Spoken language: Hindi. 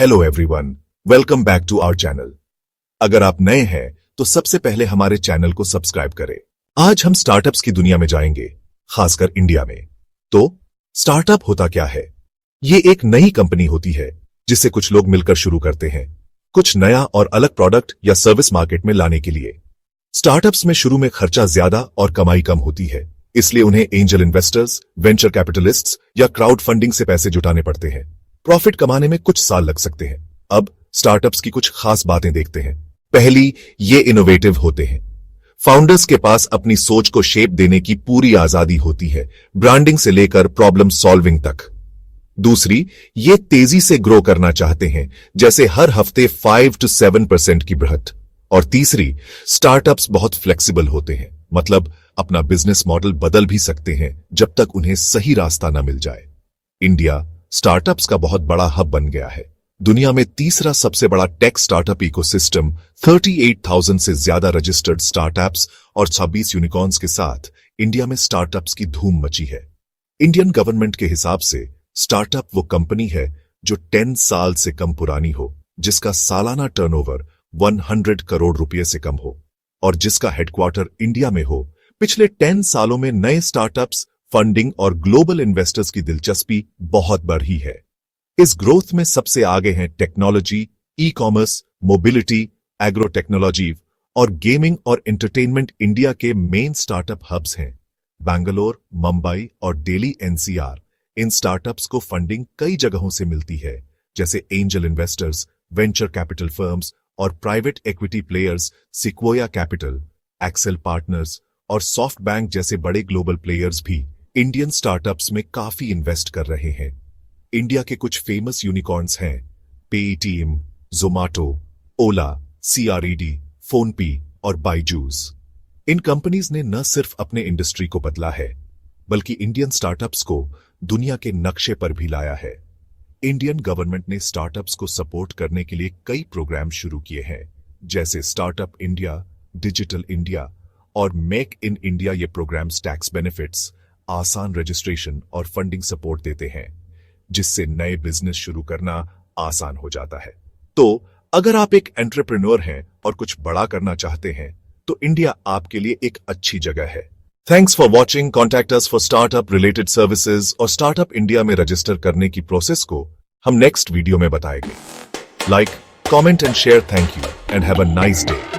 Hello everyone, welcome back to our channel. अगर आप नए हैं तो सबसे पहले हमारे चैनल को सब्सक्राइब करें। आज हम स्टार्टअप्स की दुनिया में जाएंगे, खासकर इंडिया में। तो स्टार्टअप होता क्या है? ये एक नई कंपनी होती है जिसे कुछ लोग मिलकर शुरू करते हैं, कुछ नया और अलग प्रोडक्ट या सर्विस मार्केट में लाने के लिए। स्टार्टअप्स में शुरू में खर्चा ज्यादा और कमाई कम होती है, इसलिए उन्हें एंजल इन्वेस्टर्स, वेंचर कैपिटलिस्ट्स या क्राउड फंडिंग से पैसे जुटाने पड़ते हैं। प्रॉफिट कमाने में कुछ साल लग सकते हैं। अब स्टार्टअप्स की कुछ खास बातें देखते हैं। पहली, ये इनोवेटिव होते हैं। फाउंडर्स के पास अपनी सोच को शेप देने की पूरी आजादी होती है, ब्रांडिंग से लेकर प्रॉब्लम सॉल्विंग तक। दूसरी, ये तेजी से ग्रो करना चाहते हैं, जैसे हर हफ्ते 5 to 7% की बढ़त। और तीसरी, स्टार्टअप्स बहुत फ्लेक्सिबल होते हैं, मतलब अपना बिजनेस मॉडल बदल भी सकते हैं जब तक उन्हें सही रास्ता न मिल जाए। इंडिया स्टार्टअप्स का बहुत बड़ा हब बन गया है। दुनिया में तीसरा सबसे बड़ा टेक स्टार्टअप इकोसिस्टम, 38,000 से ज्यादा रजिस्टर्ड स्टार्टअप्स और 26 यूनिकॉर्न्स के साथ इंडिया में स्टार्टअप्स की धूम मची है। इंडियन गवर्नमेंट के हिसाब से स्टार्टअप वो कंपनी है जो 10 साल से कम पुरानी हो, जिसका सालाना टर्नओवर 100 करोड़ रुपए से कम हो और जिसका हेडक्वार्टर इंडिया में हो। पिछले 10 सालों में नए स्टार्टअप्स, फंडिंग और ग्लोबल इन्वेस्टर्स की दिलचस्पी बहुत बढ़ी है। इस ग्रोथ में सबसे आगे हैं technology, e commerce, mobility, agro technology और गेमिंग और एंटरटेनमेंट। इंडिया के मेन स्टार्टअप हब्स हैं बैंगलोर, मुंबई और दिल्ली एनसीआर। इन स्टार्टअप्स को फंडिंग कई जगहों से मिलती है, जैसे angel investors, venture capital firms और private equity players, Sequoia Capital, Accel Partners और सॉफ्ट बैंक जैसे बड़े ग्लोबल प्लेयर्स भी इंडियन स्टार्टअप्स में काफी इन्वेस्ट कर रहे हैं। इंडिया के कुछ फेमस यूनिकॉर्न्स हैं पेटीएम, जोमाटो, ओला, सीआरईडी, फोनपे और बायजूस। इन कंपनीज ने न सिर्फ अपने इंडस्ट्री को बदला है, बल्कि इंडियन स्टार्टअप्स को दुनिया के नक्शे पर भी लाया है। इंडियन गवर्नमेंट ने स्टार्टअप्स को सपोर्ट करने के लिए कई प्रोग्राम शुरू किए हैं, जैसे स्टार्टअप इंडिया, डिजिटल इंडिया और मेक इन इंडिया। ये प्रोग्राम्स टैक्स बेनिफिट्स, आसान रजिस्ट्रेशन और फंडिंग सपोर्ट देते हैं, जिससे नए बिजनेस शुरू करना आसान हो जाता है। तो अगर आप एक एंटरप्रेन्योर हैं और कुछ बड़ा करना चाहते हैं, तो इंडिया आपके लिए एक अच्छी जगह है। Thanks for watching. Contact us for startup related services और स्टार्टअप इंडिया में रजिस्टर करने की प्रोसेस को हम नेक्स्ट वीडियो में बताएंगे। Like, comment and share. Thank you and have a nice day.